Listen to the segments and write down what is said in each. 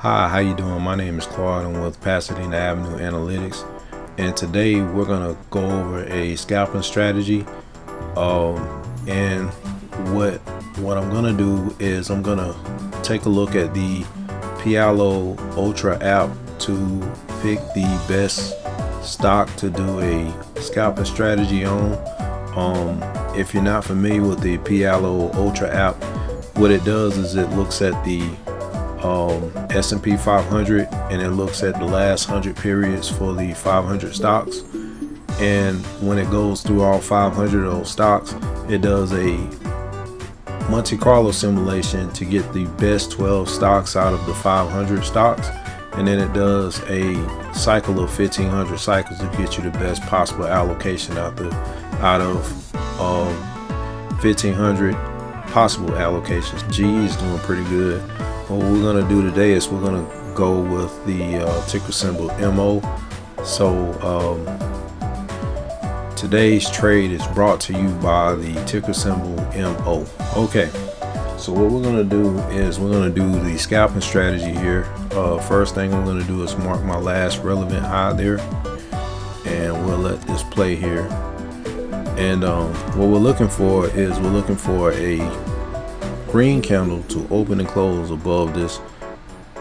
Hi, how you doing? My name is Claude. I'm with Pasadena Avenue Analytics, and today we're gonna go over a scalping strategy. And what I'm gonna do is I'm gonna take a look at the Pialo Ultra app to pick the best stock to do a scalping strategy on. If you're not familiar with the Pialo Ultra app, what it does is it looks at the S&P 500 and it looks at the last 100 periods for the 500 stocks, and when it goes through all 500 of those stocks, it does a Monte Carlo simulation to get the best 12 stocks out of the 500 stocks, and then it does a cycle of 1500 cycles to get you the best possible allocation out of 1500 possible allocations. GE is doing pretty good. What we're going to do today is we're going to go with the ticker symbol MO. So today's trade is brought to you by the ticker symbol MO. Okay, so what we're going to do is we're going to do the scalping strategy here. First thing I'm going to do is mark my last relevant high there, and we'll let this play here. And what we're looking for is we're looking for a green candle to open and close above this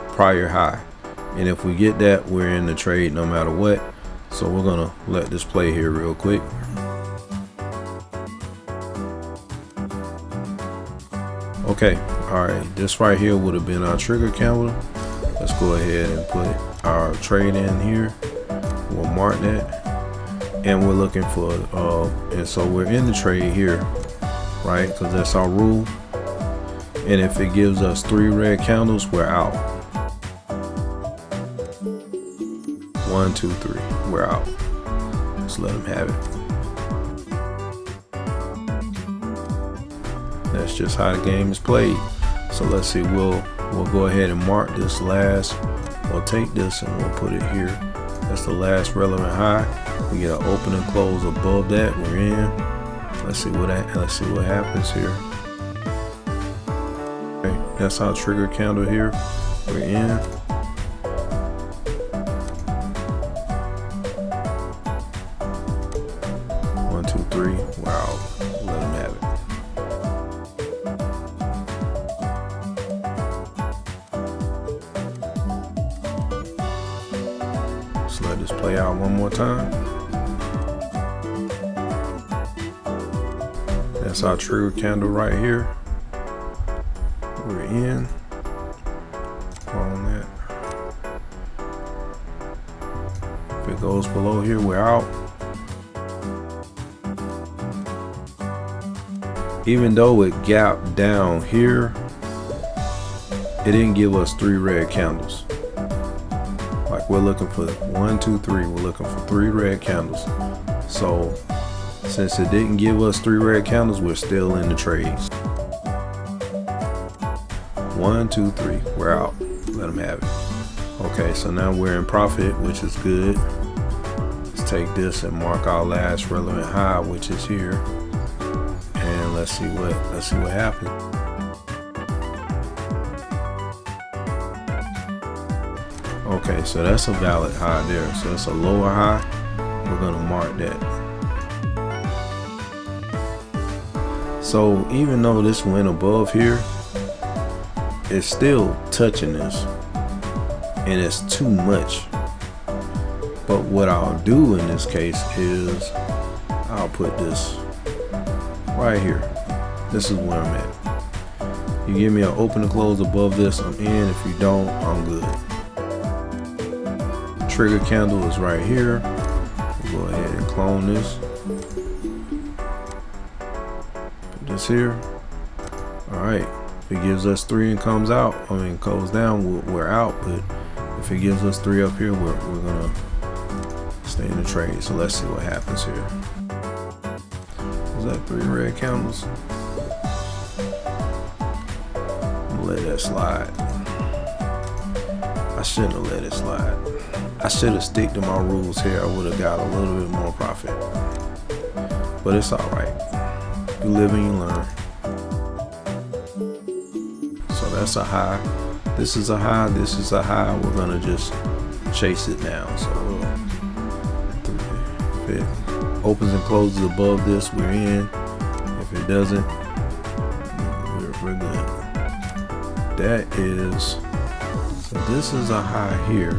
prior high, and if we get that, we're in the trade no matter what. So we're gonna let this play here real quick. Okay, all right, this right here would have been our trigger candle. Let's go ahead and put our trade in here. We'll mark that, and we're looking for and so we're in the trade here, right? Because that's our rule. And if it gives us 3 red candles, we're out. 1, 2, 3, we're out. Let's let them have it. That's just how the game is played. So let's see, we'll go ahead and mark this last. We'll take this and we'll put it here. That's the last relevant high. We get an open and close above that. We're in. Let's see what happens here. That's our trigger candle here. We're in. 1, 2, 3. We're out. Let them have it. Let's let this play out one more time. That's our trigger candle right here. We're in on that. If it goes below here, we're out. Even though it gapped down here, it didn't give us 3 red candles. Like, we're looking for 1, 2, 3. We're looking for 3 red candles. So since it didn't give us 3 red candles, we're still in the trades. 1, 2, 3, we're out. Let them have it. Okay, so now we're in profit, which is good. Let's take this and mark our last relevant high, which is here, and let's see what happens. Okay, so that's a valid high there. So it's a lower high. We're gonna mark that. So even though this went above here, it's still touching this, and it's too much. But what I'll do in this case is I'll put this right here. This is where I'm at. You give me an open and close above this, I'm in. If you don't, I'm good. Trigger candle is right here. We'll go ahead and clone this. Put this here. All right. If it gives us 3 and comes down, we're out. But if it gives us 3 up here, we're gonna stay in the trade. So let's see what happens here. Is that 3 red candles? I'm gonna let that slide. I shouldn't have let it slide. I should have stick to my rules here. I would have got a little bit more profit. But it's all right. You live and you learn. So that's a high. This is a high, this is a high. We're gonna just chase it down. So if it opens and closes above this, we're in. If it doesn't, we're good. That is, so this is a high here.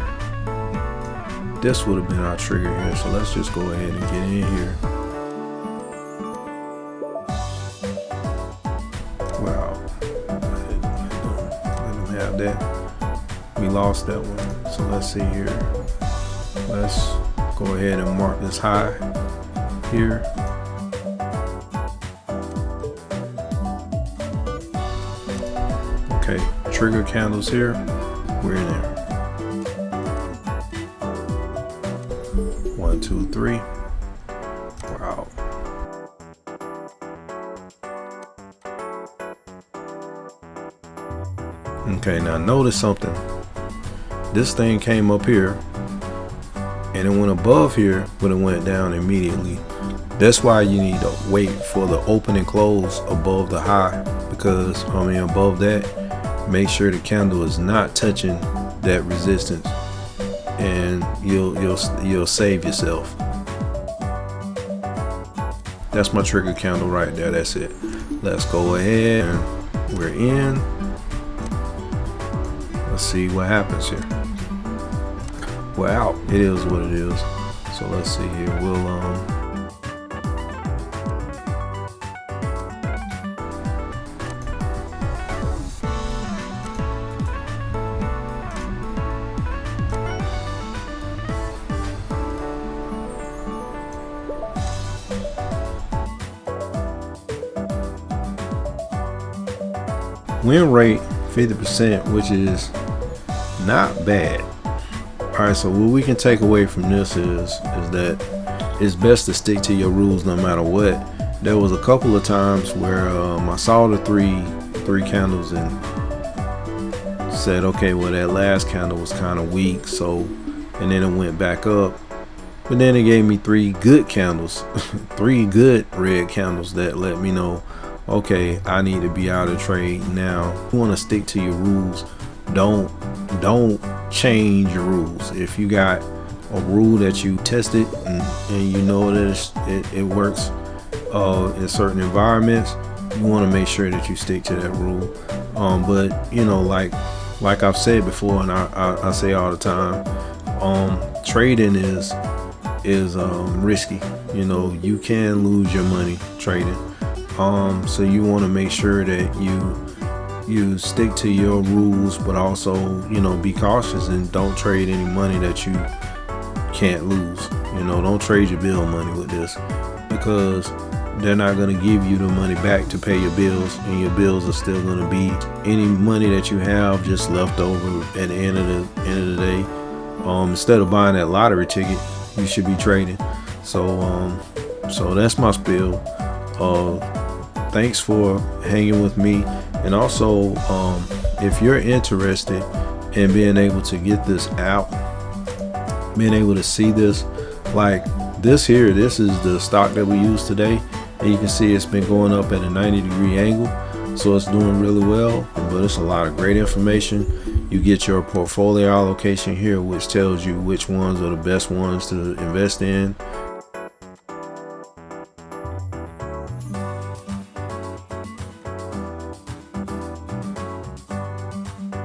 This would have been our trigger here. So let's just go ahead and get in here. Wow. Let them have that. We lost that one. So let's see here. Let's go ahead and mark this high here. Okay, trigger candles here. We're in there. 1, 2, 3. Wow. Okay, now notice something. This thing came up here and it went above here, but it went down immediately. That's why you need to wait for the open and close above the high, because above that, make sure the candle is not touching that resistance, and you'll save yourself. That's my trigger candle right there. That's it. Let's go ahead and we're in. Let's see what happens here. We're out. It is what it is. So let's see here. We'll win rate 50%, which is not bad. All right, so what we can take away from this is that it's best to stick to your rules no matter what. There was a couple of times where I saw the three candles and said, okay, well, that last candle was kind of weak, so, and then it went back up, but then it gave me 3 good candles, 3 good red candles that let me know, okay, I need to be out of trade now. You want to stick to your rules. Don't change your rules. If you got a rule that you tested and you know that it works in certain environments, you want to make sure that you stick to that rule. But you know, like I've said before, and I say all the time, trading is risky. You know, you can lose your money trading. So you want to make sure that you stick to your rules, but also, you know, be cautious and don't trade any money that you can't lose. You know, don't trade your bill money with this, because they're not going to give you the money back to pay your bills, and your bills are still going to be any money that you have just left over at the end of the day. Instead of buying that lottery ticket, you should be trading. So that's my spiel. Thanks for hanging with me. And also, if you're interested in being able to get this out, being able to see this, like this here, this is the stock that we use today, and you can see it's been going up at a 90-degree angle, so it's doing really well. But it's a lot of great information. You get your portfolio allocation here, which tells you which ones are the best ones to invest in.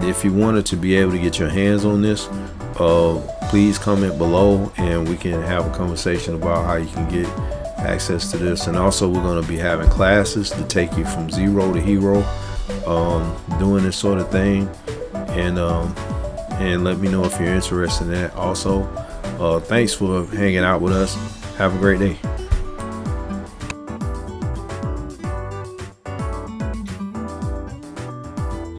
If you wanted to be able to get your hands on this, please comment below and we can have a conversation about how you can get access to this. And also, we're going to be having classes to take you from zero to hero, doing this sort of thing. And let me know if you're interested in that. Also, thanks for hanging out with us. Have a great day.